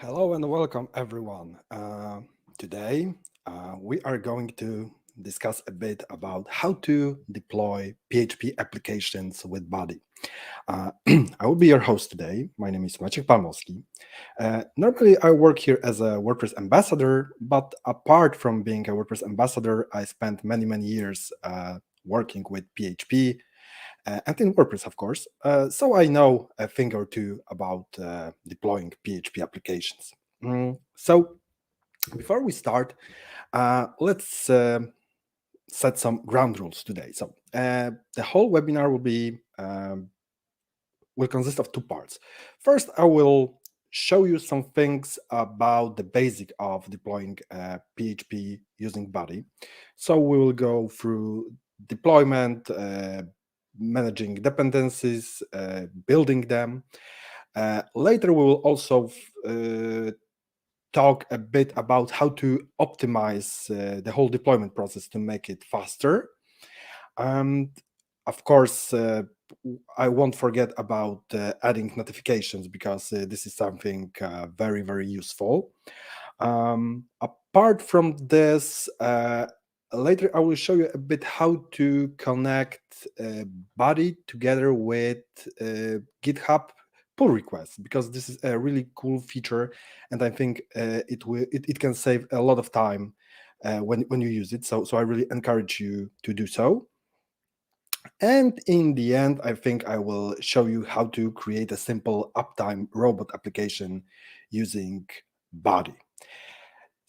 Hello and welcome everyone. Today we are going to discuss a bit about how to deploy PHP applications with Buddy. I will be your host today. My name is Maciek Palmowski. Normally I work here as a WordPress ambassador, but apart from being a WordPress ambassador, I spent many years working with PHP and in WordPress, of course. So I know a thing or two about deploying PHP applications. So before we start, let's set some ground rules today. So the whole webinar will consist of two parts. First, I will show you some things about the basic of deploying PHP using Buddy. So we will go through deployment, managing dependencies, building them. Later, we will also talk a bit about how to optimize the whole deployment process to make it faster. And of course, I won't forget about adding notifications because this is something very useful. Apart from this, later I will show you a bit how to connect Buddy together with GitHub pull requests, because this is a really cool feature, and I think it can save a lot of time when you use it. So I really encourage you to do so. And in the end, I think I will show you how to create a simple Uptime Robot application using Buddy.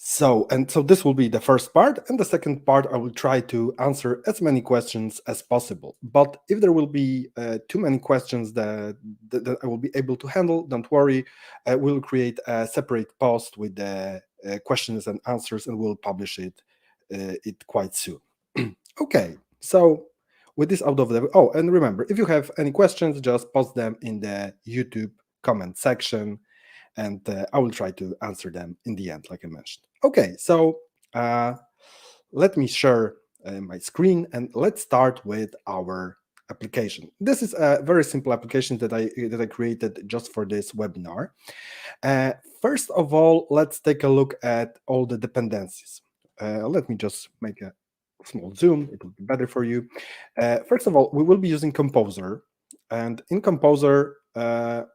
So this will be the first part, and the second part I will try to answer as many questions as possible. But if there will be too many questions that I will be able to handle, don't worry. We'll create a separate post with the questions and answers, and we'll publish it quite soon. Okay, so with this out of the oh, and remember, if you have any questions, just post them in the YouTube comment section, and I will try to answer them in the end, like I mentioned. Okay, so let me share my screen, and let's start with our application. This is a very simple application that I created just for this webinar. First of all, let's take a look at all the dependencies. Let me just make a small zoom, it will be better for you. First of all, we will be using Composer, and in Composer,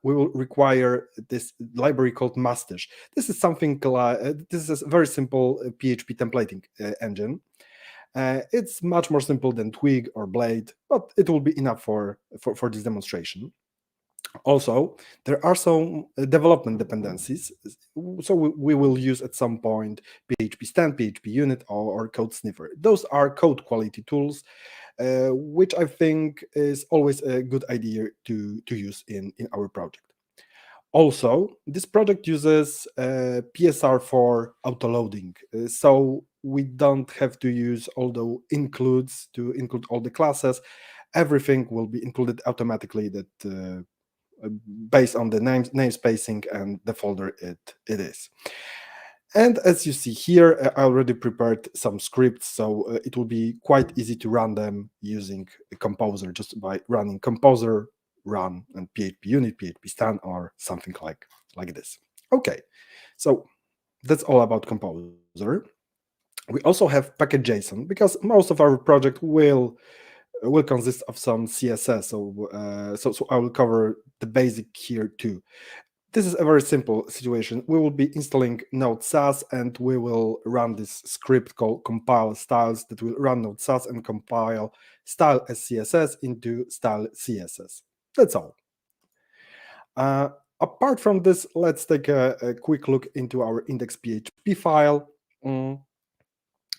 we will require this library called Mustache. This is something this is a very simple PHP templating engine. It's much more simple than Twig or Blade, but it will be enough for this demonstration. Also, there are some development dependencies, so we will use at some point PHP stand, PHP unit, or code sniffer. Those are code quality tools, which I think is always a good idea to use in our project. Also, this project uses PSR for autoloading, so we don't have to use all the includes to include all the classes. Everything will be included automatically, that based on the namespacing and the folder it is. And as you see here, I already prepared some scripts, so it will be quite easy to run them using a Composer, just by running Composer run and PHP unit, PHP stand, or something like this. Okay, so that's all about Composer. We also have package.json, because most of our project will consist of some CSS, so I will cover the basic here too. This is a very simple situation. We will be installing Node SAS, and we will run this script called compile styles that will run Node SAS and compile style as CSS into style CSS. That's all. Apart from this, let's take a quick look into our index.php file.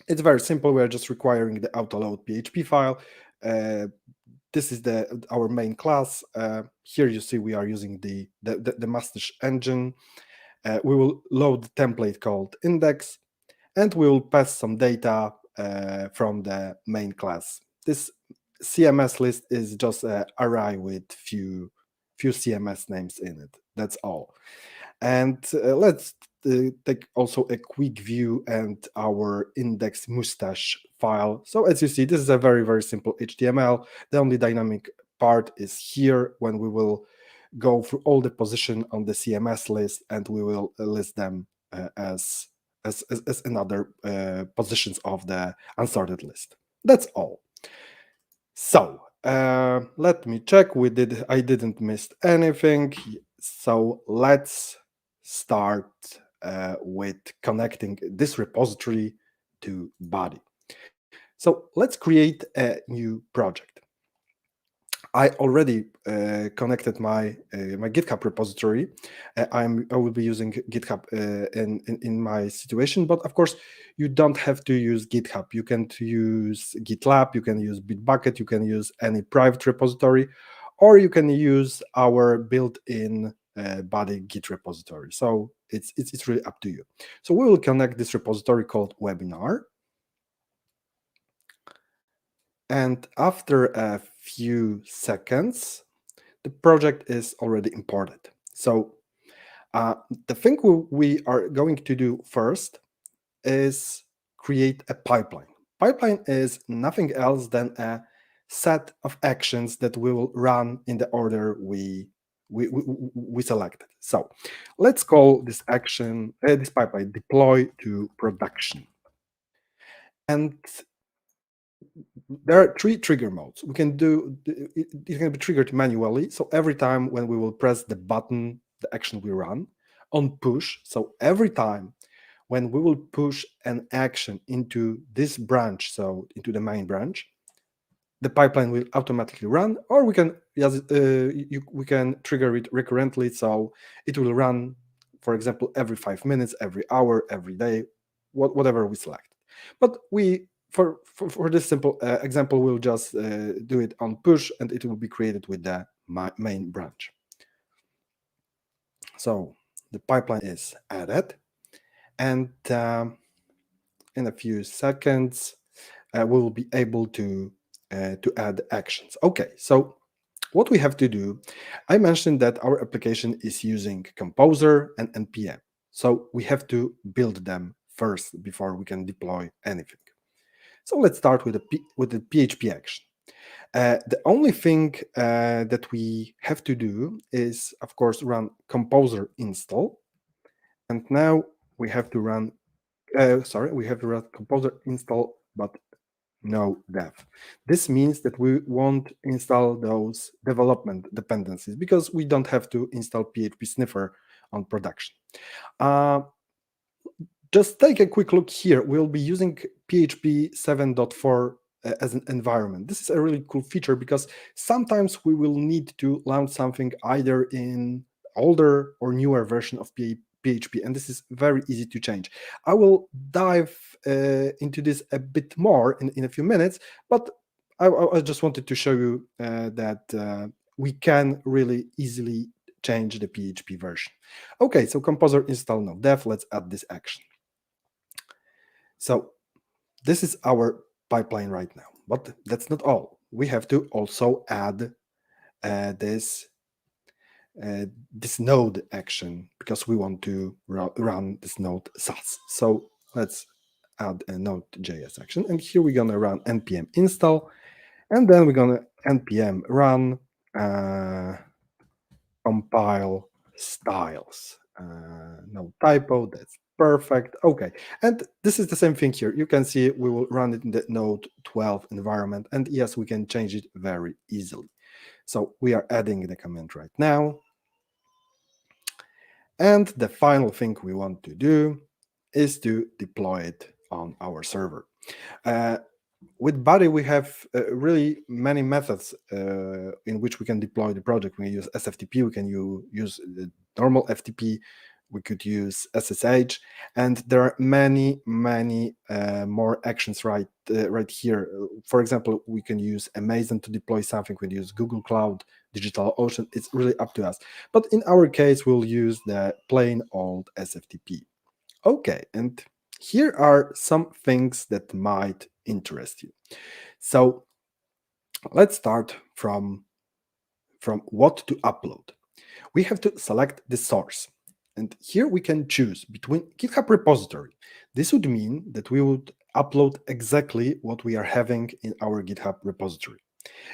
It's very simple. We're just requiring the autoload PHP file. This is our main class. Here you see we are using the Mustache engine. We will load the template called index, and we will pass some data from the main class. This CMS list is just an array with few CMS names in it. That's all. And let's take also a quick view and our index mustache file. So as you see, this is a very simple HTML. The only dynamic part is here when we will go through all the position on the CMS list, and we will list them as another positions of the unsorted list. That's all. So let me check. I didn't miss anything. So let's start with connecting this repository to Buddy. So let's create a new project. I already connected my GitHub repository. I will be using GitHub in my situation, but of course you don't have to use GitHub. You can use GitLab, you can use Bitbucket, you can use any private repository, or you can use our built-in Buddy Git repository. So it's really up to you. So we will connect this repository called webinar. And after a few seconds, the project is already imported. So the thing we are going to do first is create a pipeline. Pipeline is nothing else than a set of actions that we will run in the order we selected. So let's call this action, this pipeline, deploy to production. And there are 3 trigger modes. We can do it can be triggered manually. So every time when we will press the button, the action will run on push. So every time when we will push an action into this branch, so into the main branch, the pipeline will automatically run, or we can we can trigger it recurrently, so it will run, for example, every 5 minutes, every hour, every day, whatever we select. But we for this simple example, we'll just do it on push, and it will be created with the main branch. So the pipeline is added, and in a few seconds we will be able to add actions. Okay, so what we have to do, I mentioned that our application is using Composer and NPM. So we have to build them first before we can deploy anything. So let's start with the PHP action. The only thing that we have to do is, of course, run Composer install. And now we have to run, we have to run Composer install, but no dev. This means that we won't install those development dependencies because we don't have to install PHP sniffer on production. Just take a quick look here. We'll be using PHP 7.4 as an environment. This is a really cool feature because sometimes we will need to launch something either in older or newer version of PHP, and this is very easy to change. I will dive into this a bit more in a few minutes, but I just wanted to show you that we can really easily change the PHP version. Okay, so Composer install no dev. Let's add this action. So this is our pipeline right now, but that's not all. We have to also add this node action because we want to run this node SaaS. So let's add a node.js action, and here we're gonna run npm install, and then we're gonna npm run compile styles. No typo, that's perfect. Okay, and this is the same thing here. You can see we will run it in the node 12 environment, and yes, we can change it very easily. So we are adding the command right now. And the final thing we want to do is to deploy it on our server. With Buddy, we have really many methods in which we can deploy the project. We can use SFTP, we can use the normal FTP, we could use SSH, and there are many more actions right here. For example, we can use Amazon to deploy something, we can use Google Cloud, DigitalOcean. It's really up to us. But in our case, we'll use the plain old SFTP. Okay, and here are some things that might interest you. So let's start from what to upload. We have to select the source. And here we can choose between GitHub repository. This would mean that we would upload exactly what we are having in our GitHub repository.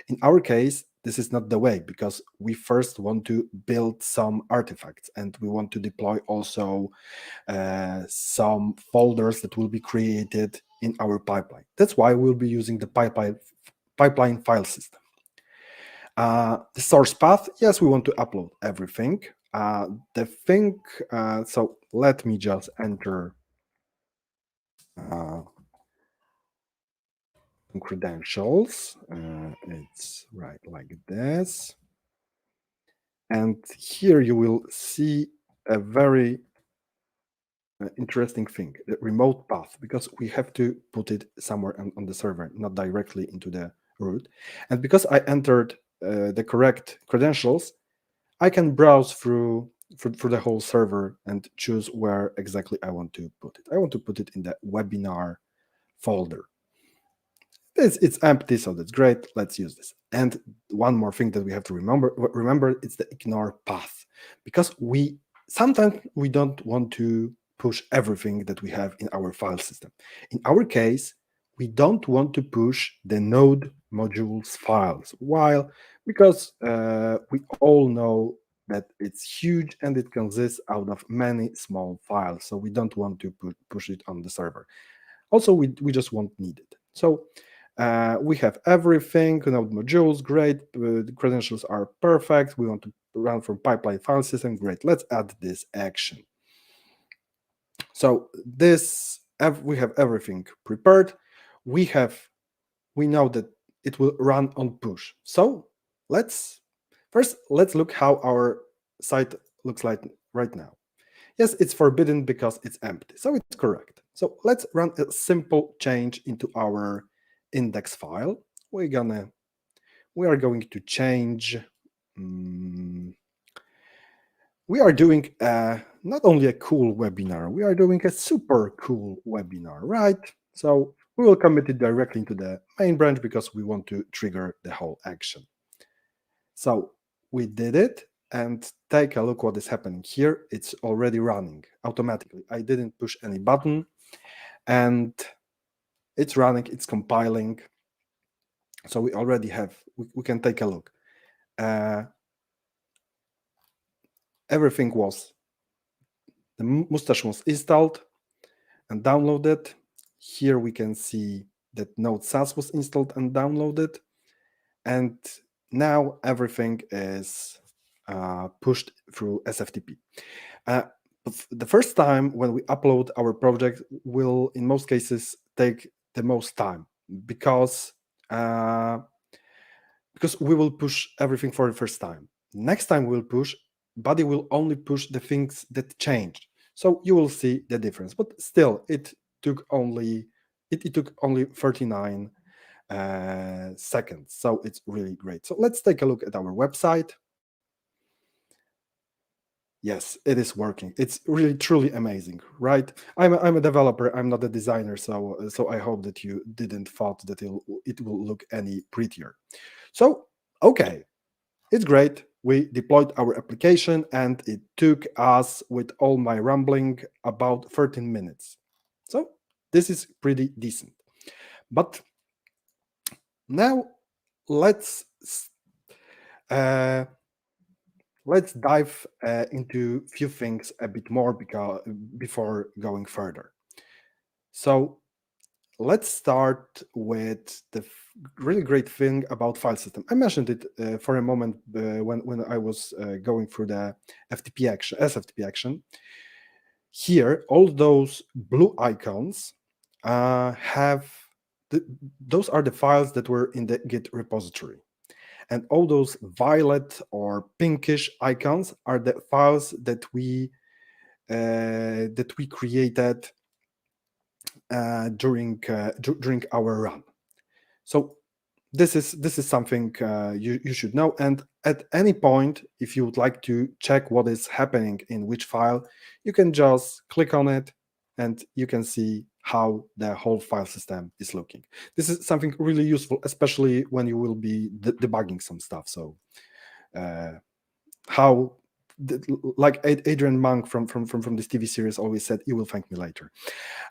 In our case, this is not the way because we first want to build some artifacts and we want to deploy also some folders that will be created in our pipeline. That's why we'll be using the pipeline file system. The source path, yes, we want to upload everything. So let me just enter credentials. It's right like this. And here you will see a very interesting thing, the remote path, because we have to put it somewhere on the server, not directly into the root. And because I entered the correct credentials, I can browse through the whole server and choose where exactly I want to put it. I want to put it in the webinar folder. It's empty, so that's great. Let's use this. And one more thing that we have to remember it's the ignore path, because sometimes we don't want to push everything that we have in our file system. In our case, we don't want to push the node modules files. Why? Because we all know that it's huge and it consists out of many small files. So we don't want to push it on the server. Also, we just won't need it. So we have everything, node modules, great. The credentials are perfect. We want to run from pipeline file system, great. Let's add this action. So we have everything prepared. We know that it will run on push. So let's look how our site looks like right now. Yes, it's forbidden because it's empty, so it's correct. So let's run a simple change into our index file. We are going to change. We are doing not only a cool webinar, we are doing a super cool webinar, right? So we will commit it directly into the main branch because we want to trigger the whole action. So we did it, and take a look what is happening here. It's already running automatically. I didn't push any button, and it's running, it's compiling. So we already have, we can take a look. Everything the mustache was installed and downloaded. Here we can see that Node SAS was installed and downloaded. And now everything is pushed through SFTP. The first time when we upload our project will, in most cases, take the most time because we will push everything for the first time. Next time we'll push, Buddy will only push the things that changed. So you will see the difference. But still, it took only 39 seconds. So it's really great. So let's take a look at our website. Yes, it is working. It's really truly amazing, right? I'm a developer. I'm not a designer, so I hope that you didn't thought that it will look any prettier. So okay, it's great. We deployed our application, and it took us, with all my rambling, about 13 minutes. So this is pretty decent. But now let's dive into a few things a bit more before going further. So let's start with the really great thing about file system. I mentioned it for a moment when I was going through the SFTP action. Here, all those blue icons those are the files that were in the Git repository. And all those violet or pinkish icons are the files that we created during our run. So this is something you should know. And at any point, if you would like to check what is happening in which file, you can just click on it, and you can see how the whole file system is looking. This is something really useful, especially when you will be debugging some stuff. So like Adrian Monk from this TV series always said, "You will thank me later."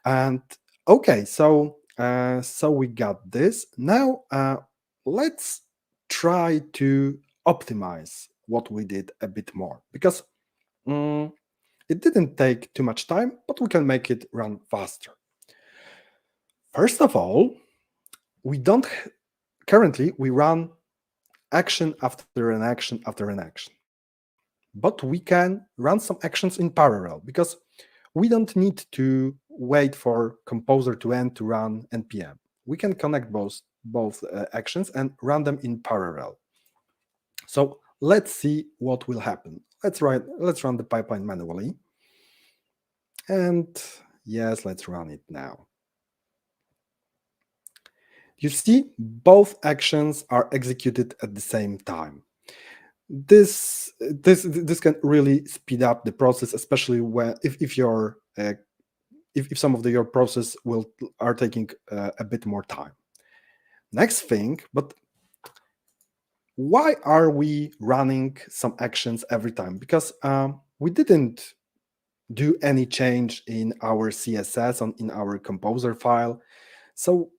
And okay, so we got this. Now let's try to optimize what we did a bit more, because it didn't take too much time, but we can make it run faster. First of all, we don't currently we run action after an action after an action, but we can run some actions in parallel, because we don't need to wait for composer to end to run npm. We can connect both actions and run them in parallel. So let's see what will happen. Let's run the pipeline manually, and yes, let's run it now. You see, both actions are executed at the same time. This can really speed up the process, especially when if your if some of your process are taking a bit more time. Next thing, but why are we running some actions every time? Because we didn't do any change in our CSS in our composer file, so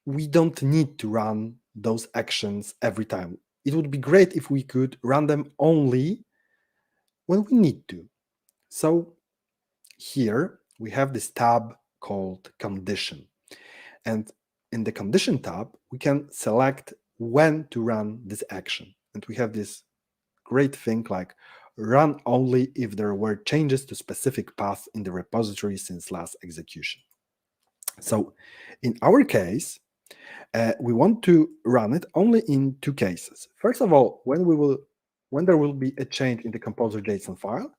we don't need to run those actions every time. It would be great if we could run them only when we need to. So here we have this tab called condition. And in the condition tab, we can select when to run this action. And we have this great thing like run only if there were changes to specific path in the repository since last execution. So in our case, we want to run it only in two cases. First of all, when there will be a change in the composer JSON file,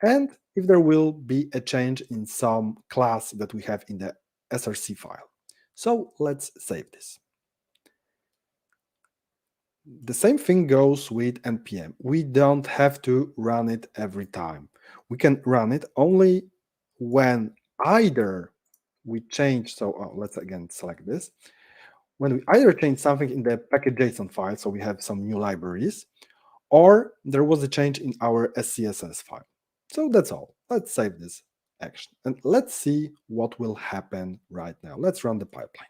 and if there will be a change in some class that we have in the src file. So let's save this. The same thing goes with npm. We don't have to run it every time. We can run it only when either we change, so let's again select this, when we either change something in the package.json file, so we have some new libraries, or there was a change in our SCSS file. So that's all. Let's save this action. And let's see what will happen right now. Let's run the pipeline.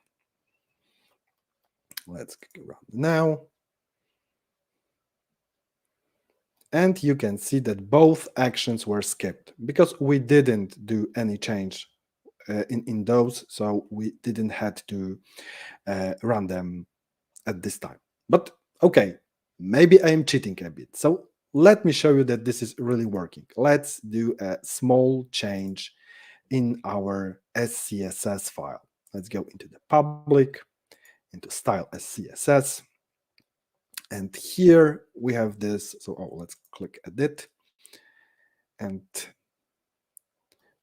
Let's run now. And you can see that both actions were skipped because we didn't do any change in those, so we didn't have to run them at this time. But okay, maybe I am cheating a bit. So let me show you that this is really working. Let's do a small change in our SCSS file. Let's go into the public, into style SCSS. And here we have this. So let's click edit. And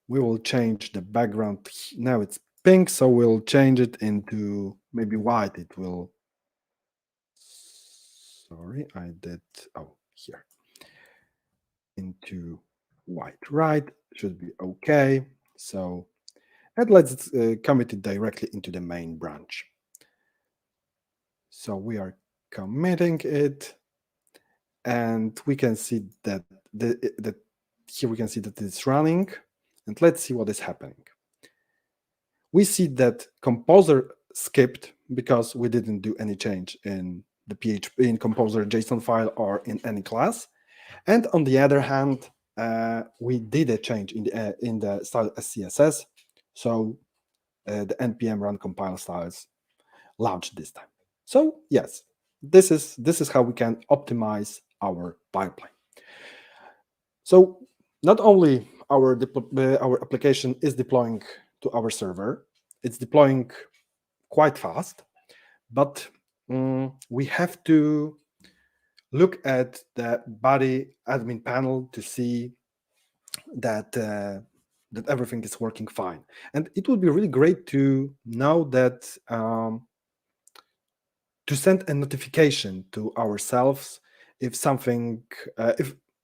we will change the background. Now it's pink, so we'll change it into maybe white. It will. Sorry, I did. Oh, here. Into white, right? Should be okay. So, and let's commit it directly into the main branch. So we are committing it, and we can see that here we can see that it's running. And let's see what is happening. We see that composer skipped because we didn't do any change in the PHP in composer JSON file or in any class. And on the other hand, we did a change in the style SCSS, so the npm run compile styles launched this time. So yes, this is how we can optimize our pipeline. So not only our application is deploying to our server, it's deploying quite fast, but we have to look at the Buddy admin panel to see that that everything is working fine. And it would be really great to know that to send a notification to ourselves if something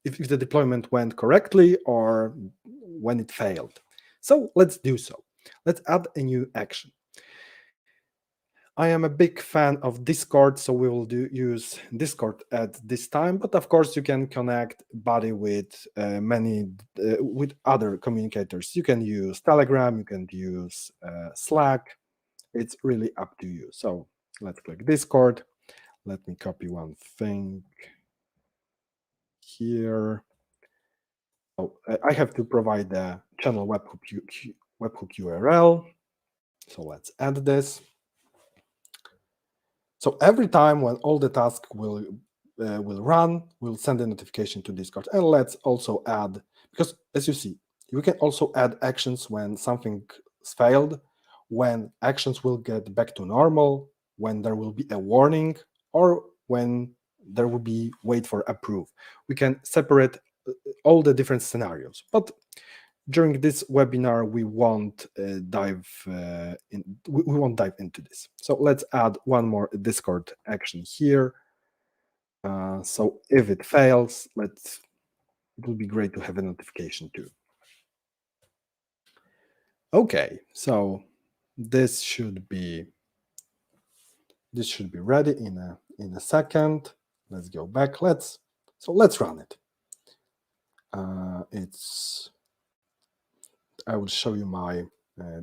if the deployment went correctly or when it failed. So let's do so. Let's add a new action. I am a big fan of Discord, so we will use Discord at this time. But of course, you can connect Buddy with with other communicators. You can use Telegram, you can use Slack. It's really up to you. So let's click Discord. Let me copy one thing here. Oh, I have to provide the channel webhook URL. So let's add this. So every time when all the tasks will run, we'll send a notification to Discord. And let's also add, because as you see, we can also add actions when something failed, when actions will get back to normal, when there will be a warning, or when there will be wait for approve. We can separate all the different scenarios. But during this webinar, we won't dive into this. So let's add one more Discord action here. So if it fails, it will be great to have a notification too. Okay, so this should be ready in a second. Let's go back. Let's run it. I will show you my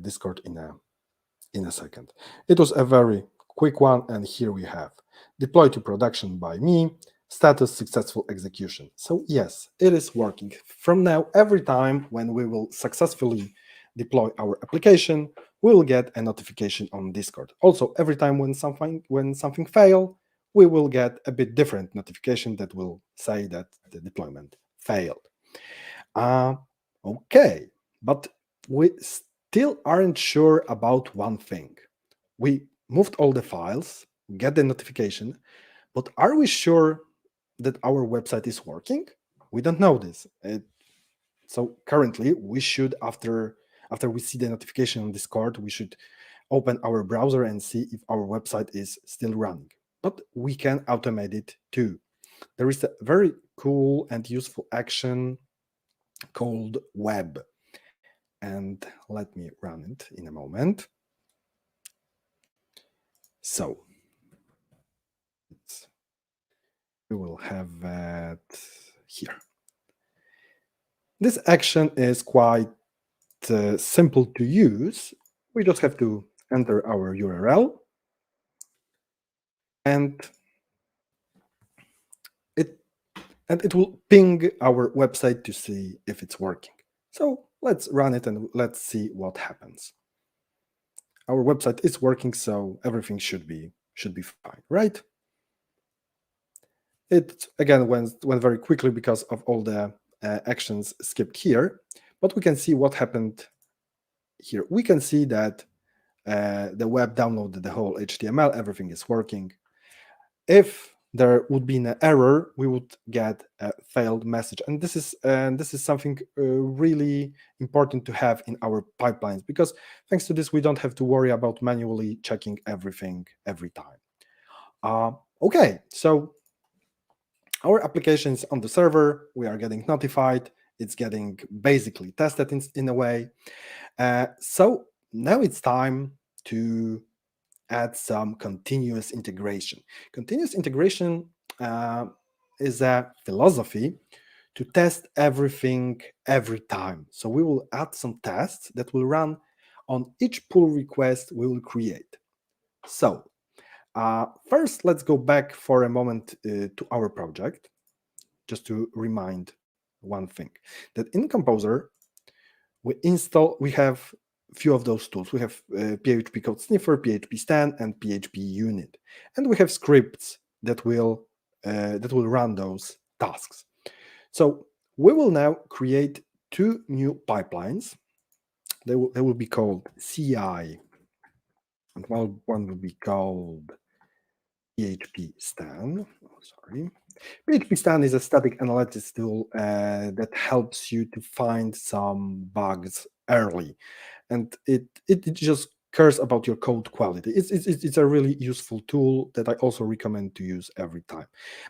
Discord in a second. It was a very quick one, and here we have deploy to production by me, status successful execution. So yes, it is working. From now, every time when we will successfully deploy our application, we will get a notification on Discord. Also, every time when something fails, we will get a bit different notification that will say that the deployment failed. Okay, but we still aren't sure about one thing. We moved all the files, get the notification, but are we sure that our website is working? We don't know this. So currently, we should, after we see the notification on Discord, we should open our browser and see if our website is still running. But we can automate it too. There is a very cool and useful action called web. And let me run it in a moment. So we will have that here. This action is quite simple to use. We just have to enter our URL, and it will ping our website to see if it's working. So let's run it and let's see what happens. Our website is working, so everything should be fine, right? It again went very quickly because of all the actions skipped here, but we can see what happened here. We can see that the web downloaded the whole HTML, everything is working. If there would be an error, we would get a failed message. And this is something really important to have in our pipelines, because thanks to this, we don't have to worry about manually checking everything every time. Okay, so our application is on the server, we are getting notified, it's getting basically tested in a way. So now it's time to add some continuous integration. Continuous integration is a philosophy to test everything every time. So we will add some tests that will run on each pull request we will create. So first, let's go back for a moment to our project, just to remind one thing, that in Composer, we have few of those tools. We have PHP code sniffer, PHP stand, and PHP unit, and we have scripts that will run those tasks. So we will now create two new pipelines. They will be called CI, and one will be called PHP stand. Oh, sorry. PHP stand is a static analytics tool that helps you to find some bugs early, and it just cares about your code quality. It's a really useful tool that I also recommend to use every time.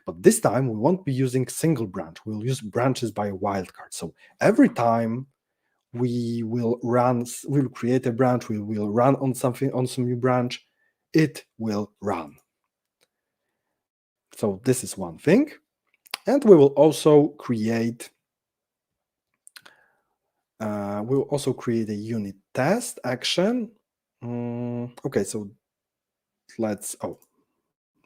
But this time we won't be using single branch. We'll use branches by wildcard. So every time we'll create a branch, we will run on some new branch, it will run. So this is one thing. And we will also create a unit test action. Okay, so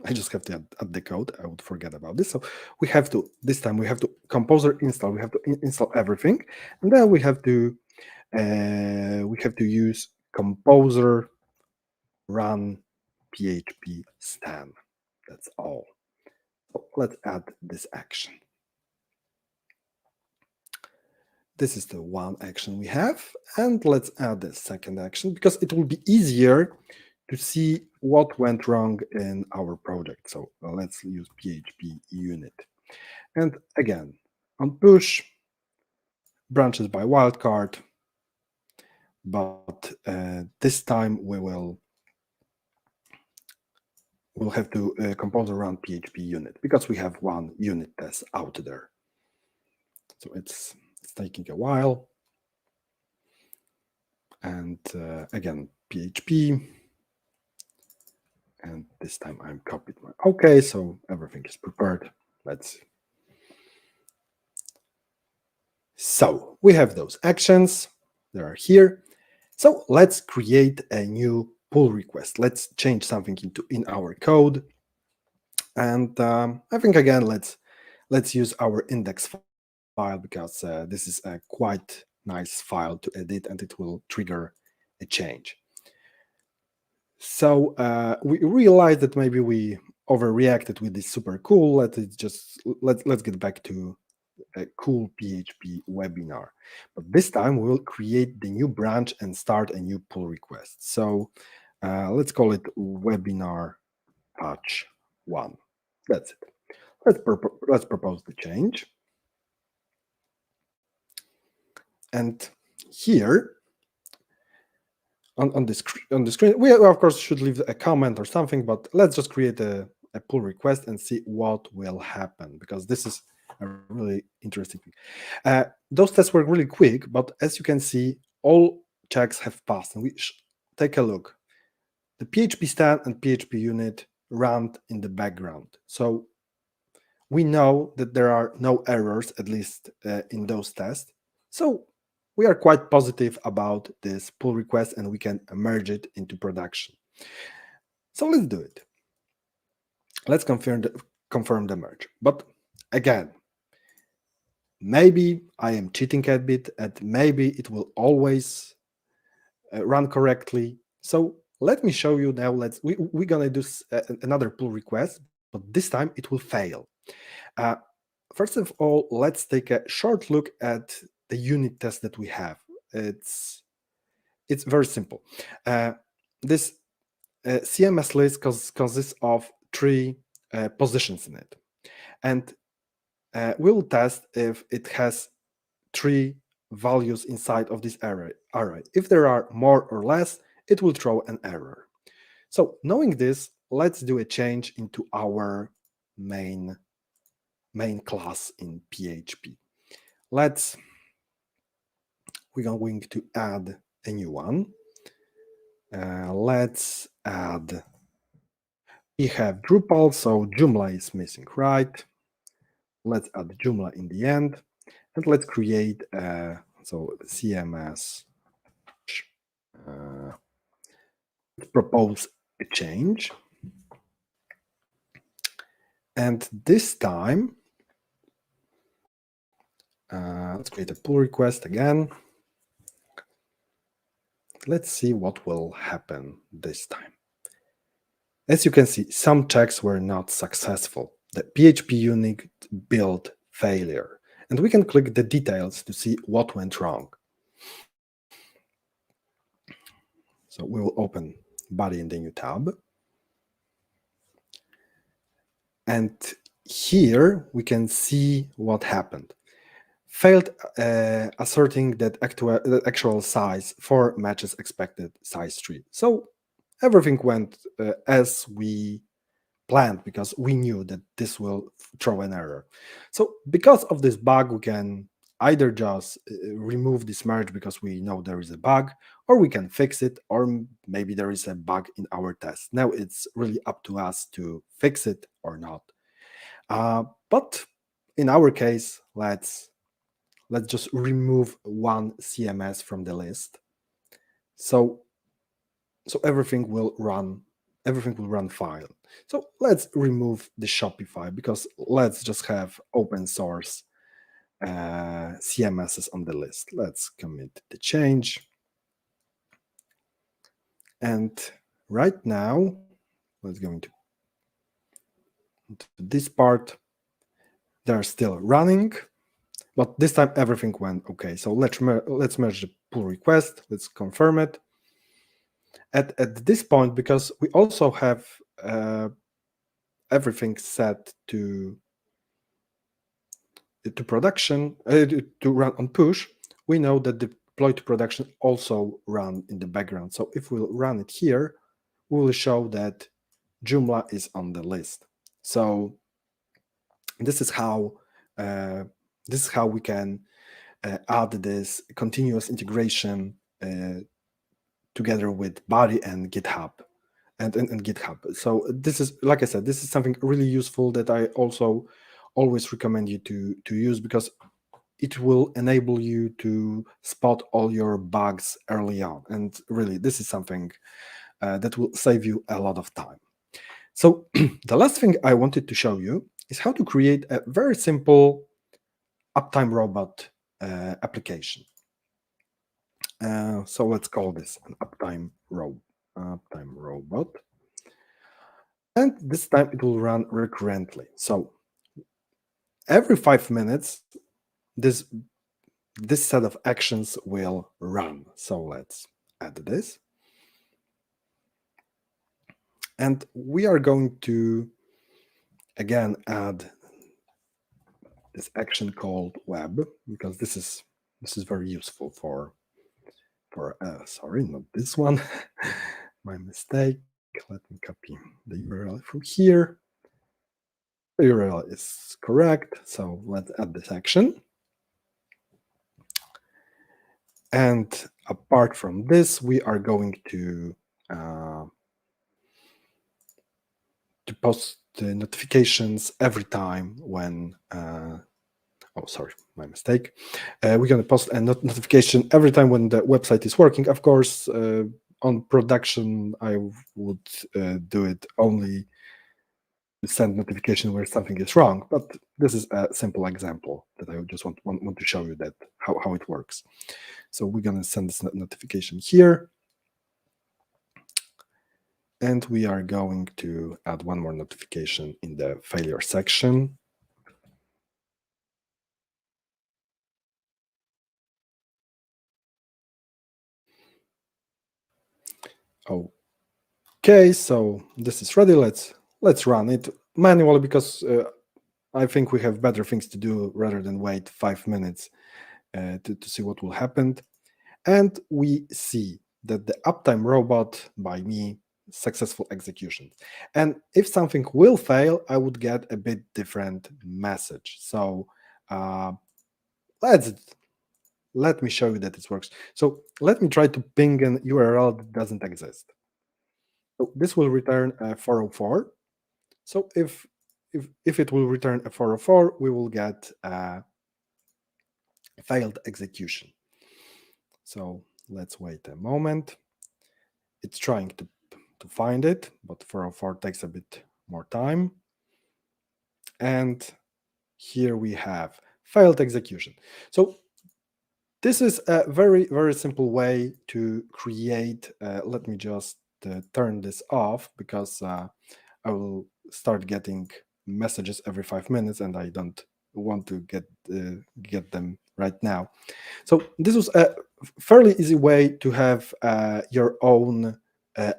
I just have to add the code. I would forget about this. So we have to, this time we have to composer install. We have to install everything. And then we have to use composer run PHP stan. That's all. So let's add this action. This is the one action we have. And let's add the second action because it will be easier to see what went wrong in our project. So let's use PHP unit. And again, on push, branches by wildcard, but this time we'll have to compose around PHP unit because we have one unit test out there. So it's taking a while. And again, PHP. And this time I'm copied my, okay, so everything is prepared. Let's see. So we have those actions that are here. So let's create a new pull request. Let's change something in our code. And I think again, let's use our index file because this is a quite nice file to edit and it will trigger a change. So we realized that maybe we overreacted with this super cool. Let's get back to a cool PHP webinar. But this time we'll create the new branch and start a new pull request. So let's call it webinar patch 1. That's it. Let's propose the change. And here on the screen, we of course should leave a comment or something, but let's just create a pull request and see what will happen, because this is a really interesting thing. Those tests were really quick, but as you can see, all checks have passed. And we take a look. The PHP stan and PHP unit ran in the background. So we know that there are no errors, at least in those tests. So we are quite positive about this pull request and we can merge it into production. So let's do it. Let's confirm the merge. But again, maybe I am cheating a bit and maybe it will always run correctly. So let me show you now. We're gonna do another pull request, but this time it will fail. First of all, let's take a short look at the unit test that we have. It's very simple. This CMS list consists of 3 positions in it, and we'll test if it has 3 values inside of this array. If there are more or less, it will throw an error. So knowing this, let's do a change into our main class in PHP. We're going to add a new one. Let's add, we have Drupal, so Joomla is missing, right? Let's add Joomla in the end, and let's create so CMS. Propose a change, and this time let's create a pull request again. Let's see what will happen this time. As you can see, some checks were not successful. The PHP unit build failure, and we can click the details to see what went wrong. So we will open Buddy in the new tab. And here we can see what happened. Failed asserting that actual size 4 matches expected size 3. So everything went as we planned, because we knew that this will throw an error. So because of this bug, we can either just remove this merge because we know there is a bug, or we can fix it, or maybe there is a bug in our test. Now it's really up to us to fix it or not. But in our case, let's just remove one CMS from the list. So everything will run everything will run fine. So let's remove the Shopify because let's just have open source CMSs on the list. Let's commit the change. And right now, let's go into this part. They're still running, but this time everything went okay. So let's merge the pull request. Let's confirm it. At this point, because we also have everything set to production, to run on push, we know that the deploy to production also run in the background. So if we'll run it here, we will show that Joomla is on the list. So this is how we can add this continuous integration together with Buddy and GitHub and GitHub. So this is, like I said, this is something really useful that I also always recommend you to use, because it will enable you to spot all your bugs early on. And really, this is something that will save you a lot of time. So the last thing I wanted to show you is how to create a very simple Uptime Robot application. So let's call this an Uptime Robot. And this time it will run recurrently. So every 5 minutes, this set of actions will run. So let's add this. And we are going to, again, add this action called web, because this is very useful for sorry, not this one. My mistake. Let me copy the URL from here. The URL is correct, so let's add this action. And apart from this, we are going to post the notifications every time when oh, sorry, my mistake. We're going to post a notification every time when the website is working. Of course, on production, I would do it only to send notification where something is wrong. But this is a simple example that I just want to show you that how it works. So we're going to send this notification here. And we are going to add one more notification in the failure section. Okay, so this is ready. Let's run it manually, because I think we have better things to do rather than wait 5 minutes to see what will happen. And we see that the Uptime Robot by me successful execution. And if something will fail, I would get a bit different message. So let me show you that it works. So let me try to ping an URL that doesn't exist. So this will return a 404. So if it will return a 404, we will get a failed execution. So let's wait a moment. It's trying to find it, but 404 takes a bit more time. And here we have failed execution. So this is a very, very simple way to create. Let me just turn this off, because I will start getting messages every 5 minutes, and I don't want to get them right now. So this was a fairly easy way to have your own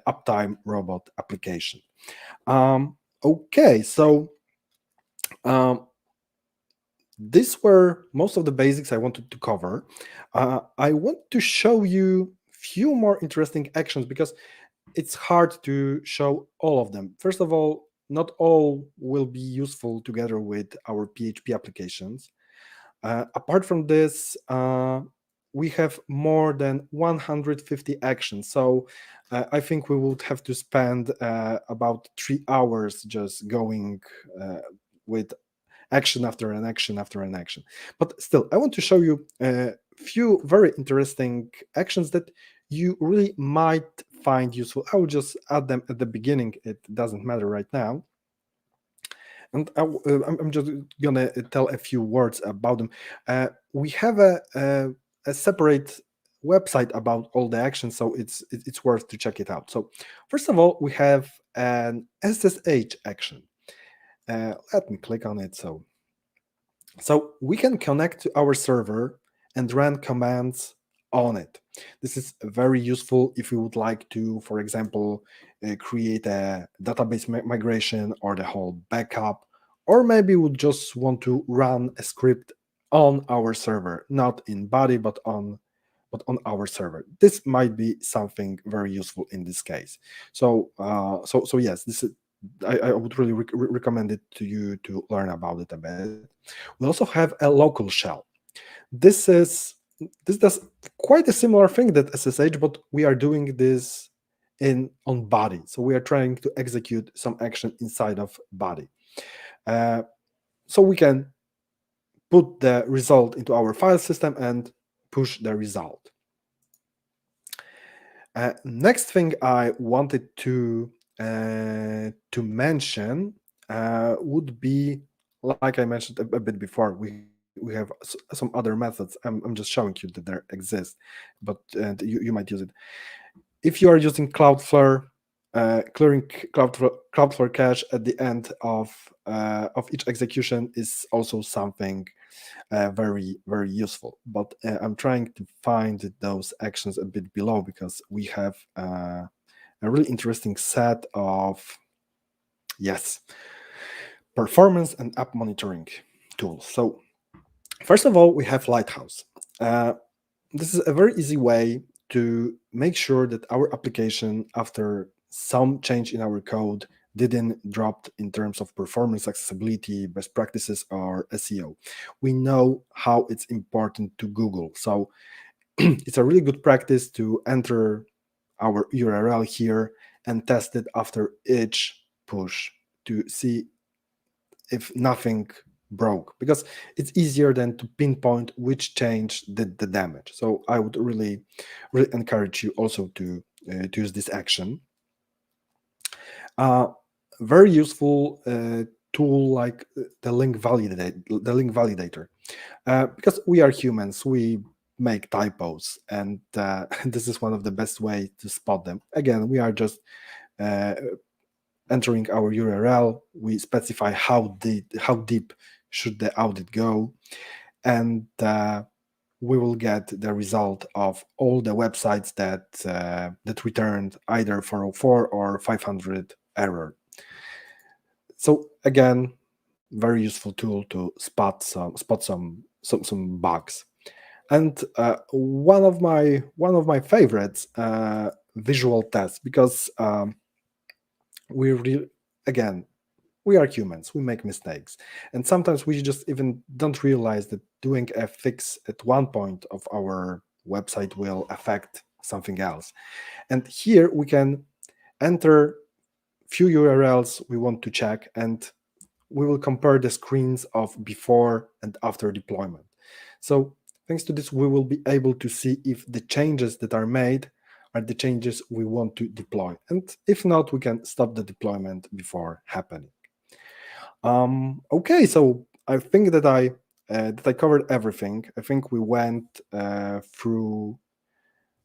Uptime Robot application. Okay, so these were most of the basics I wanted to cover. I want to show you few more interesting actions, because it's hard to show all of them. First of all, not all will be useful together with our PHP applications. Apart from this, we have more than 150 actions. So I think we would have to spend about 3 hours just going with action after an action after an action. But still, I want to show you a few very interesting actions that you really might find useful. I will just add them at the beginning. It doesn't matter right now. And I'm just gonna tell a few words about them. We have a separate website about all the actions, so it's worth to check it out. So first of all, we have an SSH action. Let me click on it. So we can connect to our server and run commands on it. This is very useful if you would like to, for example, create a database migration or the whole backup, or maybe would just want to run a script on our server, not in Buddy, but on our server. This might be something very useful in this case. So yes, this is I would really recommend it to you to learn about it a bit. We also have a local shell. This is this does quite a similar thing that SSH, but we are doing this in on Buddy. So we are trying to execute some action inside of Buddy. So we can put the result into our file system and push the result. Next thing I wanted to mention would be, like I mentioned a bit before, we have some other methods. I'm just showing you that there exist, but you might use it. If you are using Cloudflare, clearing Cloudflare cache at the end of each execution is also something very useful. But I'm trying to find those actions a bit below, because we have a really interesting set of, yes, performance and app monitoring tools. So first of all, we have Lighthouse. This is a very easy way to make sure that our application, after some change in our code, didn't drop in terms of performance, accessibility, best practices, or SEO. We know how it's important to Google. So it's a really good practice to enter our URL here and test it after each push to see if nothing broke, because it's easier than to pinpoint which change did the damage. So I would really encourage you also to use this action. Very useful tool like the link validator, because we are humans, we make typos, and this is one of the best ways to spot them. Again, we are just entering our URL, we specify how deep should the audit go, and we will get the result of all the websites that returned either 404 or 500 error. So again, very useful tool to spot some bugs. And one of my favorites, visual tests, because again, we are humans, we make mistakes, and sometimes we just even don't realize that doing a fix at one point of our website will affect something else. And here we can enter few URLs we want to check, and we will compare the screens of before and after deployment. So thanks to this, we will be able to see if the changes that are made are the changes we want to deploy. And if not, we can stop the deployment before happening. Okay, so I think that I covered everything. I think we went through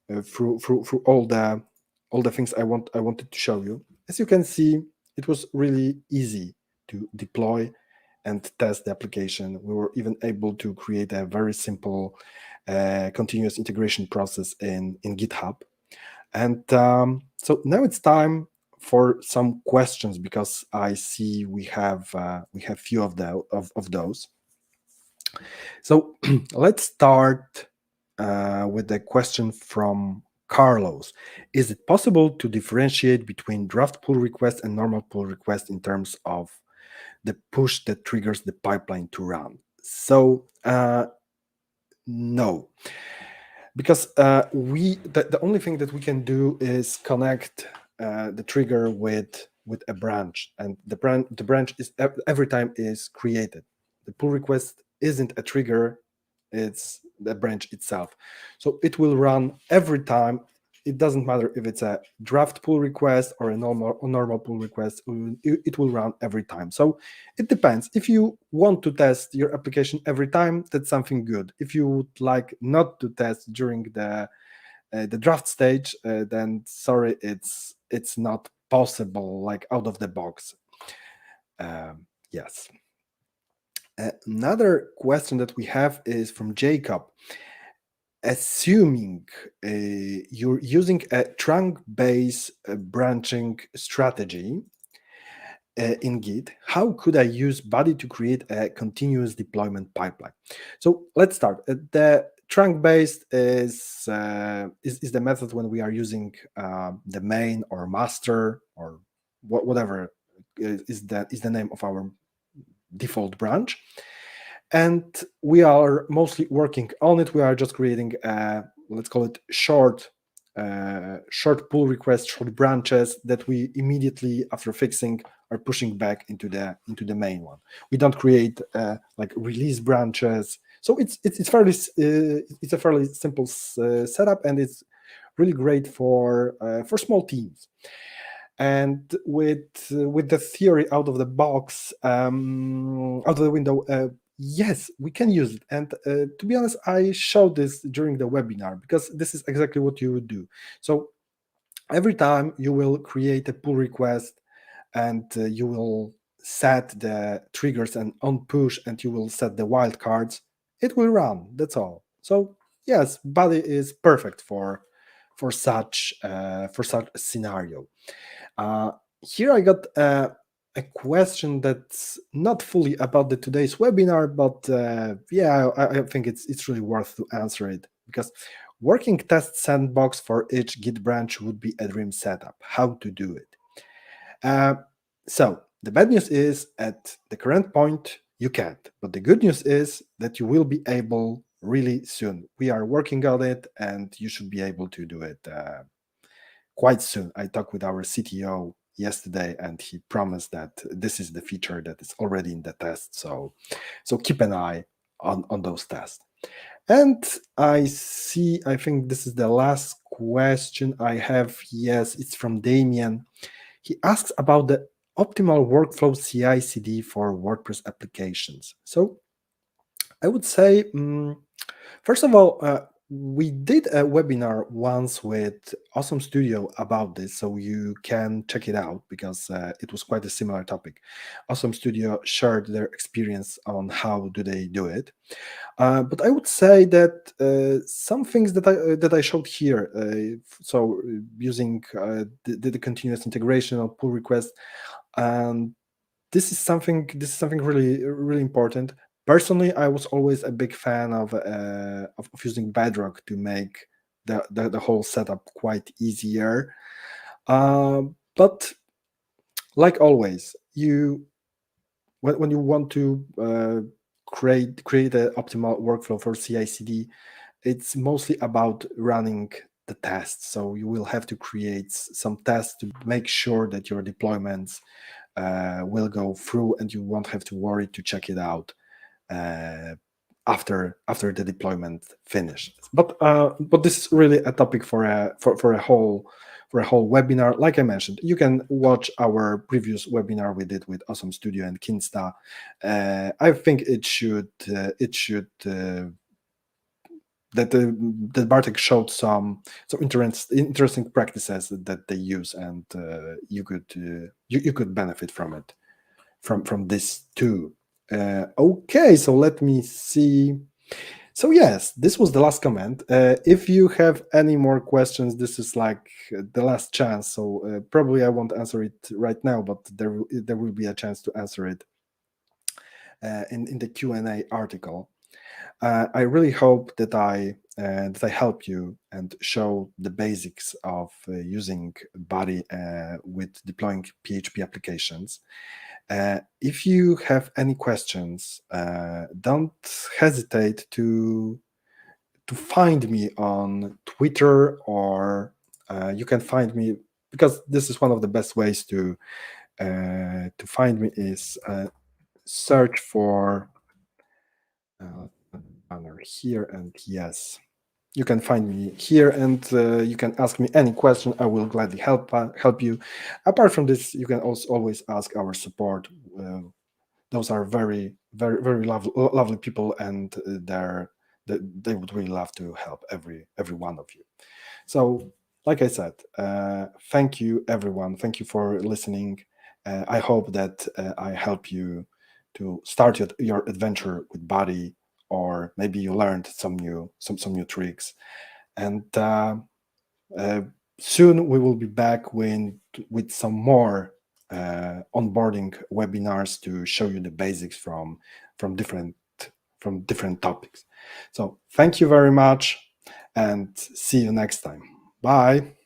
all the things I wanted to show you. As you can see, it was really easy to deploy and test the application. We were even able to create a very simple continuous integration process in GitHub. And so now it's time for some questions, because I see we have few of those. So let's start with the question from Carlos. Is it possible to differentiate between draft pull request and normal pull request in terms of the push that triggers the pipeline to run? So no, because the only thing that we can do is connect the trigger with a branch, and the branch is every time is created. The pull request isn't a trigger, it's the branch itself. So it will run every time it doesn't matter if it's a draft pull request or a normal pull request, it will run every time. So it depends. If you want to test your application every time, that's something good. If you would like not to test during the draft stage, then sorry, it's not possible, like out of the box. Yes. Another question that we have is from Jacob. Assuming you're using a trunk-based branching strategy in Git, how could I use Buddy to create a continuous deployment pipeline? So let's start. The trunk-based is the method when we are using the main or master or whatever is the name of our default branch. And we are mostly working on it. We are just creating let's call it short pull requests, short branches that we immediately after fixing are pushing back into the main one. We don't create like release branches. So it's a fairly simple setup, and it's really great for small teams. And with the theory out of the box, out of the window, yes, we can use it. And to be honest, I showed this during the webinar because this is exactly what you would do. So every time you will create a pull request, and you will set the triggers and on push, and you will set the wildcards, it will run. That's all. So yes, Buddy is perfect for such a scenario. Here I got a question that's not fully about the today's webinar, but yeah, I think it's really worth to answer it, because working test sandbox for each Git branch would be a dream setup. How to do it? So the bad news is at the current point you can't, but the good news is that you will be able really soon. We are working on it, and you should be able to do it quite soon. I talked with our CTO yesterday, and he promised that this is the feature that is already in the test. So keep an eye on those tests. And I think this is the last question I have. Yes, it's from Damien. He asks about the optimal workflow CI/CD for WordPress applications. So I would say, first of all, we did a webinar once with Awesome Studio about this, so you can check it out because it was quite a similar topic. Awesome Studio shared their experience on how do they do it. But I would say that some things that I showed here, so using the continuous integration of pull requests, this is something really important. Personally, I was always a big fan of using Bedrock to make the whole setup quite easier. But like always, when you want to create an optimal workflow for CI/CD, it's mostly about running the tests. So you will have to create some tests to make sure that your deployments will go through, and you won't have to worry to check it out after the deployment finishes. But this is really a topic for a whole webinar. Like I mentioned, you can watch our previous webinar we did with Awesome Studio and Kinsta. I think it should that Bartek showed some interesting practices that they use, and you could benefit from it, from this too. Okay, so let me see. So yes, this was the last comment. If you have any more questions, this is like the last chance. So probably I won't answer it right now, but there will be a chance to answer it in the Q&A article. I really hope that I help you and show the basics of using Buddy with deploying PHP applications. If you have any questions, don't hesitate to find me on Twitter, or you can find me, because this is one of the best ways to find me, is search for banner here, and yes, You can find me here, and you can ask me any question. I will gladly help you. Apart from this, you can also always ask our support. Those are very lovely people, and they would really love to help every one of you. So, like I said, thank you everyone. Thank you for listening. I hope that I help you to start your adventure with Buddy, or maybe you learned some new tricks. And soon we will be back with some more onboarding webinars to show you the basics from different from different topics. So thank you very much, and see you next time. Bye.